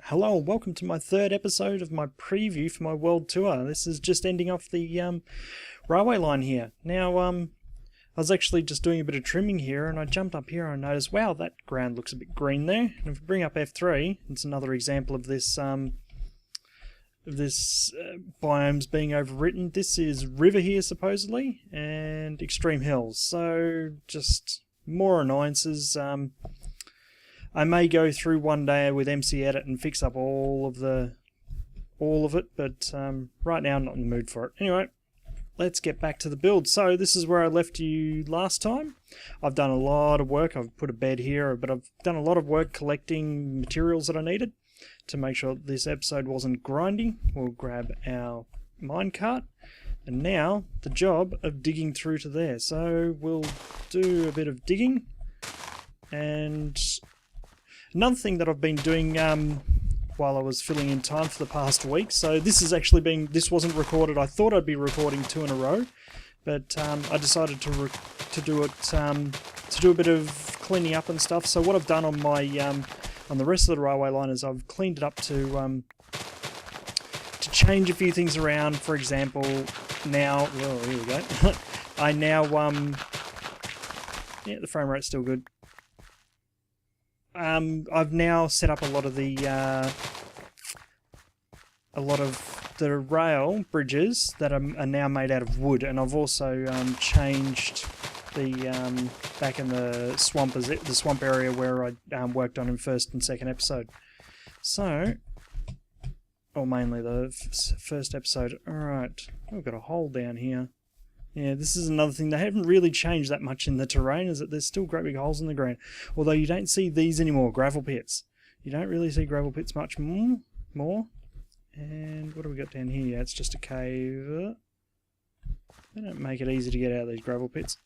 Hello and welcome to my third episode of my preview for my world tour. This is just ending off the railway line here. Now, I was actually just doing a bit of trimming here and I jumped up here and noticed, wow, that ground looks a bit green there. And if we bring up F3, it's another example of this biomes being overwritten. This is river here supposedly and extreme hills. So just more annoyances. I may go through one day with MC Edit and fix up all of it, but right now I'm not in the mood for it. Anyway, let's get back to the build. So this is where I left you last time. I've done a lot of work. I've put a bed here, but I've done a lot of work collecting materials that I needed to make sure this episode wasn't grindy. We'll grab our minecart, and now the job of digging through to there. So we'll do a bit of digging. And another thing that I've been doing while I was filling in time for the past week, so this is actually this wasn't recorded. I thought I'd be recording 2 in a row, but I decided to do a bit of cleaning up and stuff. So what I've done on my on the rest of the railway line is I've cleaned it up to change a few things around. For example, now, well, here we go. I now yeah, the frame rate's still good. I've now set up a lot of the rail bridges that are now made out of wood, and I've also changed the back in the swamp area where I worked on in first and second episode. So, or mainly the first episode. All right, we've got a hole down here. Yeah, this is another thing. They haven't really changed that much in the terrain, is that there's still great big holes in the ground. Although you don't see these anymore, gravel pits. You don't really see gravel pits much more. And what do we got down here? Yeah, it's just a cave. They don't make it easy to get out of these gravel pits.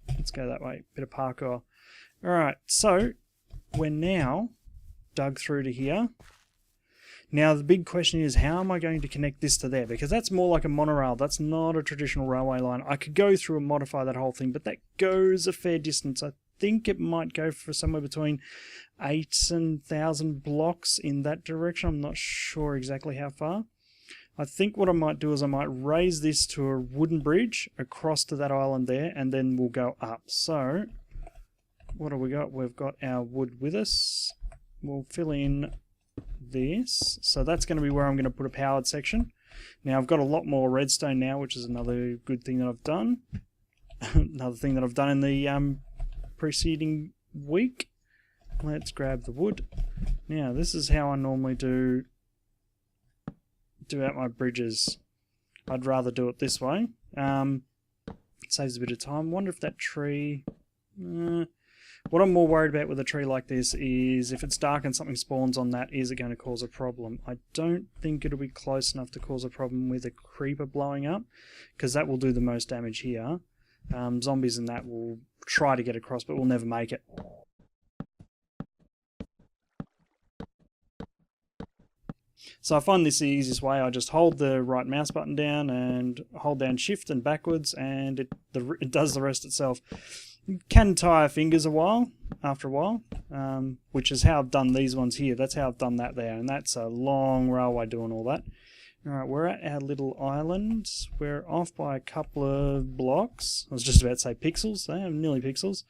Let's go that way. Bit of parkour. Alright, so we're now dug through to here. Now the big question is, how am I going to connect this to there? Because that's more like a monorail. That's not a traditional railway line. I could go through and modify that whole thing, but that goes a fair distance. I think it might go for somewhere between 8 and 1,000 blocks in that direction. I'm not sure exactly how far. I think what I might do is I might raise this to a wooden bridge across to that island there, and then we'll go up. So what have we got? We've got our wood with us. We'll fill in this, so that's going to be where I'm going to put a powered section. Now I've got a lot more redstone now, which is another good thing that I've done. Another thing that I've done in the preceding week. Let's grab the wood. Now this is how I normally do out my bridges. I'd rather do it this way. It saves a bit of time. Wonder if that tree... What I'm more worried about with a tree like this is if it's dark and something spawns on that, is it going to cause a problem? I don't think it'll be close enough to cause a problem with a creeper blowing up, because that will do the most damage here. Zombies and that will try to get across, but will never make it. So I find this the easiest way. I just hold the right mouse button down and hold down shift and backwards, and it does the rest itself. You can tire fingers after a while, which is how I've done these ones here. That's how I've done that there, and that's a long railway doing all that. Alright, we're at our little island. We're off by a couple of blocks. I was just about to say pixels. They are nearly pixels.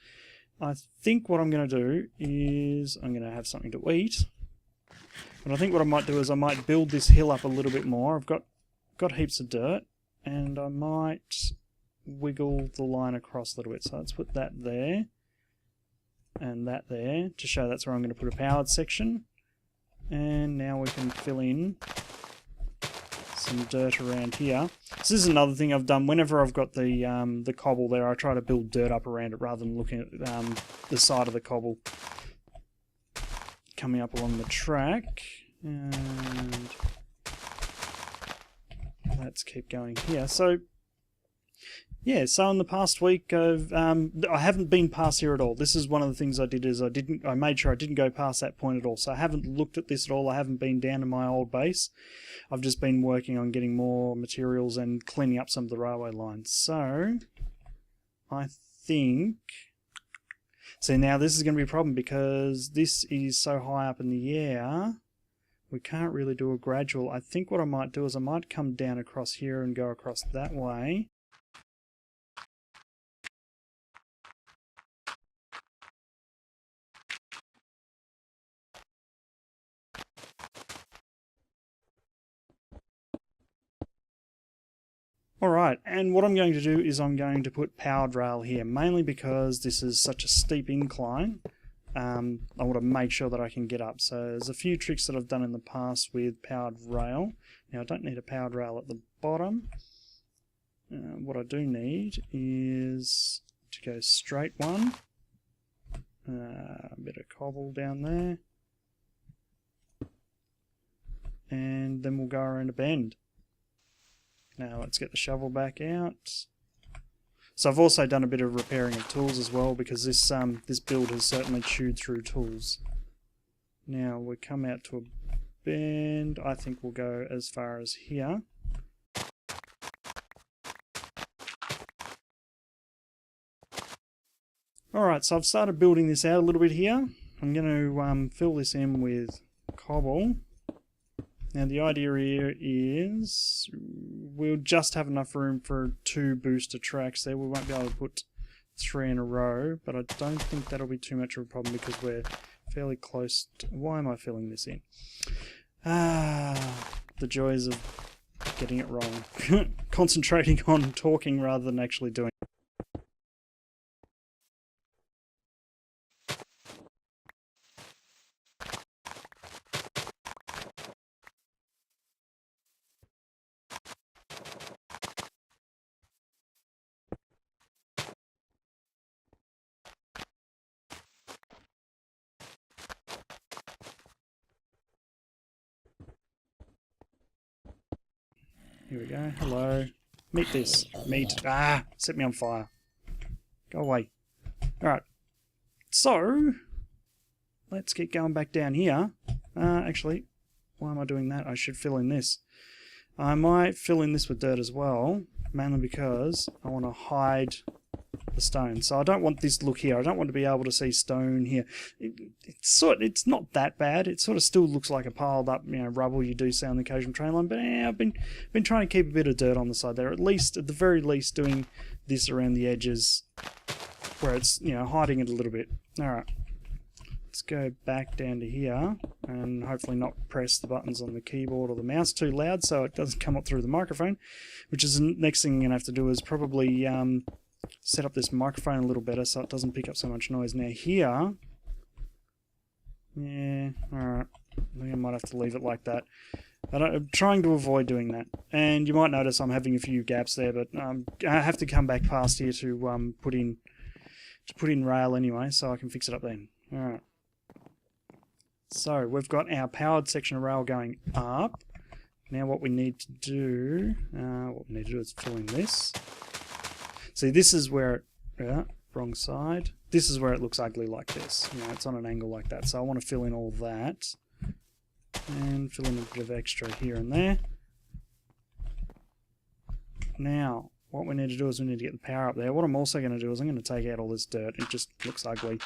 I think what I'm going to do is I'm going to have something to eat. But I think what I might do is I might build this hill up a little bit more. I've got heaps of dirt, and I might wiggle the line across a little bit. So let's put that there and that there to show that's where I'm going to put a powered section. And now we can fill in some dirt around here. So this is another thing I've done. Whenever I've got the cobble there, I try to build dirt up around it rather than looking at the side of the cobble coming up along the track. And let's keep going here. So yeah, so in the past week I haven't been past here at all. This is one of the things I did, is I made sure I didn't go past that point at all. So I haven't looked at this at all. I haven't been down in my old base. I've just been working on getting more materials and cleaning up some of the railway lines. So I think So now this is going to be a problem because this is so high up in the air. we can't really do a gradual. I think what I might do is I might come down across here and go across that way. Alright, and what I'm going to do is I'm going to put powered rail here, mainly because this is such a steep incline. I want to make sure that I can get up. So there's a few tricks that I've done in the past with powered rail. Now I don't need a powered rail at the bottom. What I do need is to go straight one. A bit of cobble down there. And then we'll go around a bend. Now let's get the shovel back out. So I've also done a bit of repairing of tools as well, because this build has certainly chewed through tools. Now we come out to a bend. I think we'll go as far as here. Alright, so I've started building this out a little bit here. I'm going to fill this in with cobble. Now the idea here is we'll just have enough room for 2 booster tracks there. We won't be able to put 3 in a row, but I don't think that'll be too much of a problem because we're fairly close to... Why am I filling this in? The joys of getting it wrong. Concentrating on talking rather than actually doing it. Here we go. Hello. Meet this. Meet. Set me on fire. Go away. Alright. So, let's get going back down here. Actually, why am I doing that? I should fill in this. I might fill in this with dirt as well, mainly because I want to hide the stone. So I don't want this look here. I don't want to be able to see stone here. It's not that bad. It sort of still looks like a piled up, rubble you do see on the occasional train line. But I've been trying to keep a bit of dirt on the side there. At the very least, doing this around the edges, where it's hiding it a little bit. All right. Let's go back down to here and hopefully not press the buttons on the keyboard or the mouse too loud so it doesn't come up through the microphone. Which is the next thing I'm gonna have to do is probably set up this microphone a little better so it doesn't pick up so much noise. Now here, yeah, alright, I think I might have to leave it like that. I'm trying to avoid doing that. And you might notice I'm having a few gaps there, but I have to come back past here to put in rail anyway, so I can fix it up then. Alright. So we've got our powered section of rail going up. Now what we need to do, is fill in this. See, this is where, wrong side. This is where it looks ugly like this. It's on an angle like that. So I want to fill in all that. And fill in a bit of extra here and there. Now, what we need to do is we need to get the power up there. What I'm also going to do is I'm going to take out all this dirt. It just looks ugly.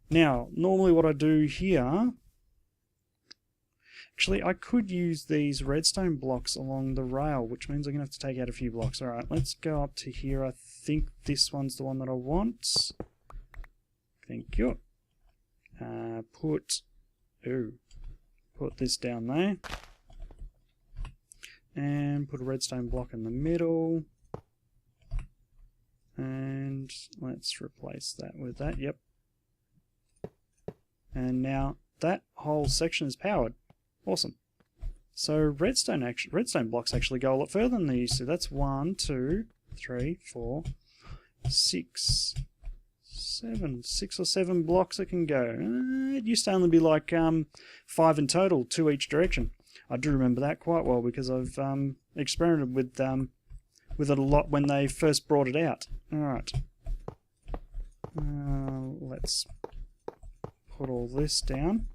Now, normally what I do here, actually I could use these redstone blocks along the rail, which means I'm going to have to take out a few blocks. Alright, let's go up to here. I think this one's the one that I want. Thank you. Put this down there. And put a redstone block in the middle. And let's replace that with that. Yep. And now that whole section is powered. Awesome. So redstone blocks actually go a lot further than they used to. That's 1, 2, 3, 4, 6, 7, 6 or 7 blocks it can go. It used to only be like 5 in total, 2 each direction. I do remember that quite well because I've experimented with it a lot when they first brought it out. Alright. Let's put all this down.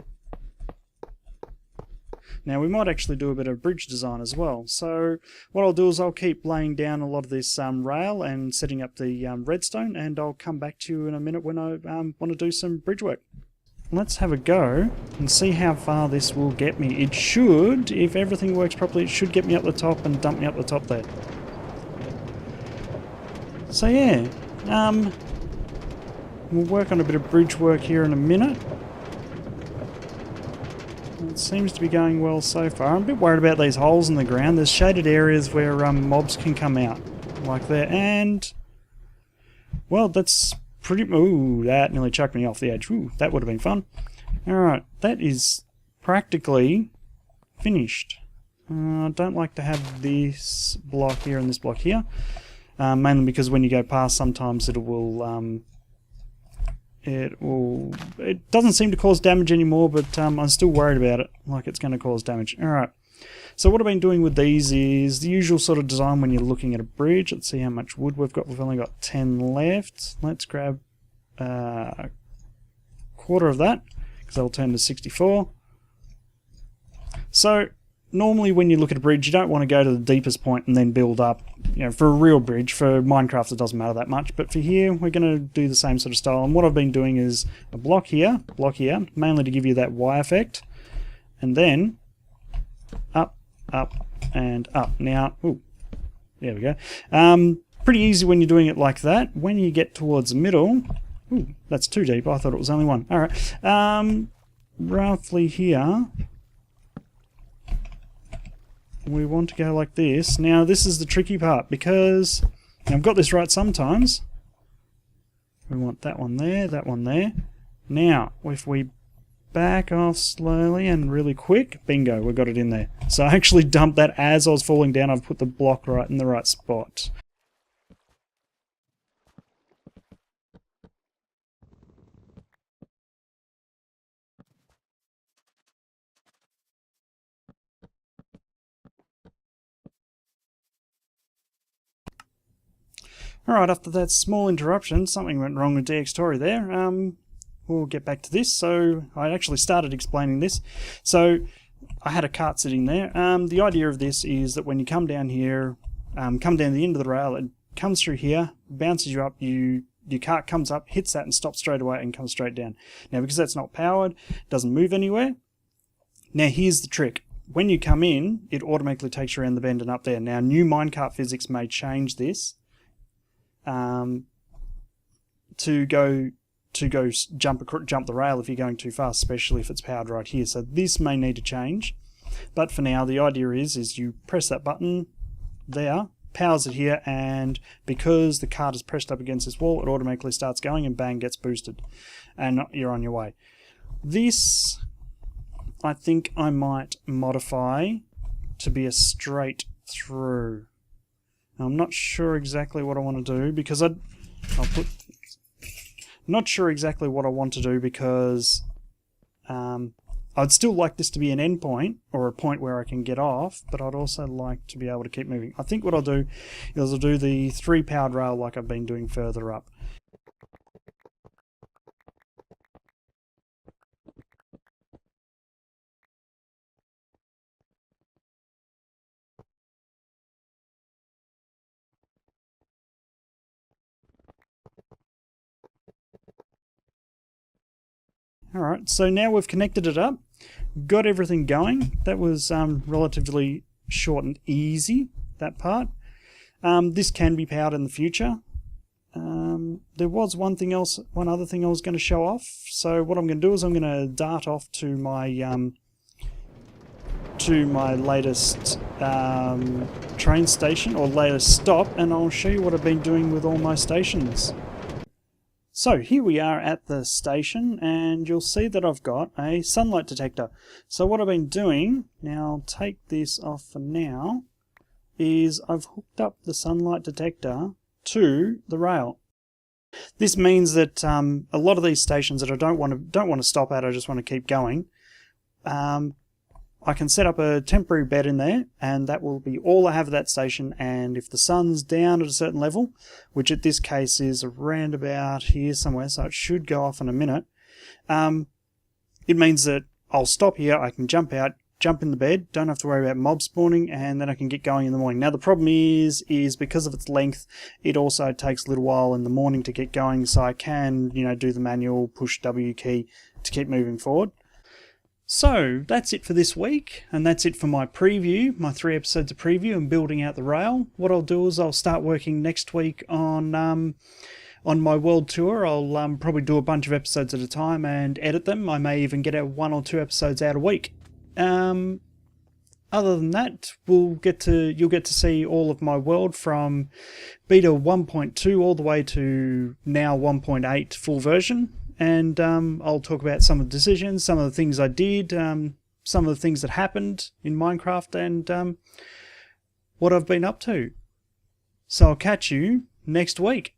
Now we might actually do a bit of bridge design as well. So what I'll do is I'll keep laying down a lot of this rail and setting up the redstone, and I'll come back to you in a minute when I want to do some bridge work. Let's have a go and see how far this will get me. It should, if everything works properly, it should get me up the top and dump me up the top there. So yeah, we'll work on a bit of bridge work here in a minute. It seems to be going well so far. I'm a bit worried about these holes in the ground. There's shaded areas where mobs can come out, like there, and well, that's pretty. Ooh, that nearly chucked me off the edge. Ooh, that would have been fun. All right, that is practically finished. I don't like to have this block here and this block here, mainly because when you go past, sometimes it doesn't seem to cause damage anymore, but I'm still worried about it, like it's going to cause damage. Alright, so what I've been doing with these is the usual sort of design when you're looking at a bridge. Let's see how much wood we've got. We've only got 10 left. Let's grab a quarter of that, because that'll turn to 64. So normally when you look at a bridge, you don't want to go to the deepest point and then build up. You know, for a real bridge, for Minecraft it doesn't matter that much, but for here we're going to do the same sort of style. And what I've been doing is a block here, mainly to give you that Y effect, and then up, up, and up. Now, ooh, there we go. Pretty easy when you're doing it like that. When you get towards the middle, ooh, that's too deep. I thought it was only one. All right, roughly here, we want to go like this. Now this is the tricky part, because I've got this right sometimes. We want that one there, that one there. Now if we back off slowly and really quick, bingo, we got it in there. So I actually dumped that as I was falling down. I've put the block right in the right spot. Alright, after that small interruption, something went wrong with DxTory there. We'll get back to this. So I actually started explaining this. So I had a cart sitting there. The idea of this is that when you come down here, come down the end of the rail, it comes through here, bounces you up, your cart comes up, hits that and stops straight away and comes straight down. Now because that's not powered, it doesn't move anywhere. Now here's the trick. When you come in, it automatically takes you around the bend and up there. Now new minecart physics may change this. To go jump the rail if you're going too fast, especially if it's powered right here. So this may need to change, but for now the idea is you press that button there, powers it here, and because the cart is pressed up against this wall, it automatically starts going and bang, gets boosted, and you're on your way. This I think I might modify to be a straight through. I'm not sure exactly what I want to do, because not sure exactly what I want to do, because I'd still like this to be an endpoint, or a point where I can get off, but I'd also like to be able to keep moving. I think what I'll do is I'll do the 3 powered rail like I've been doing further up. Alright, so now we've connected it up, got everything going. That was relatively short and easy, that part. This can be powered in the future. There was one other thing I was going to show off. So what I'm going to do is I'm going to dart off to my latest train station, or latest stop, and I'll show you what I've been doing with all my stations. So here we are at the station, and you'll see that I've got a sunlight detector. So what I've been doing, now I'll take this off for now, is I've hooked up the sunlight detector to the rail. This means that a lot of these stations that I don't want to stop at, I just want to keep going, I can set up a temporary bed in there, and that will be all I have at that station. And if the sun's down at a certain level, which at this case is around about here somewhere, so it should go off in a minute, it means that I'll stop here, I can jump out, jump in the bed, don't have to worry about mob spawning, and then I can get going in the morning. Now the problem is because of its length, it also takes a little while in the morning to get going, so I can, do the manual push W key to keep moving forward. So that's it for this week, and that's it for my preview, my 3 episodes of preview and building out the rail. What I'll do is I'll start working next week on my world tour. I'll probably do a bunch of episodes at a time and edit them. I may even get 1 or 2 episodes out a week. Other than that, you'll get to see all of my world from beta 1.2 all the way to now 1.8 full version. And I'll talk about some of the decisions, some of the things I did, some of the things that happened in Minecraft, and what I've been up to. So I'll catch you next week.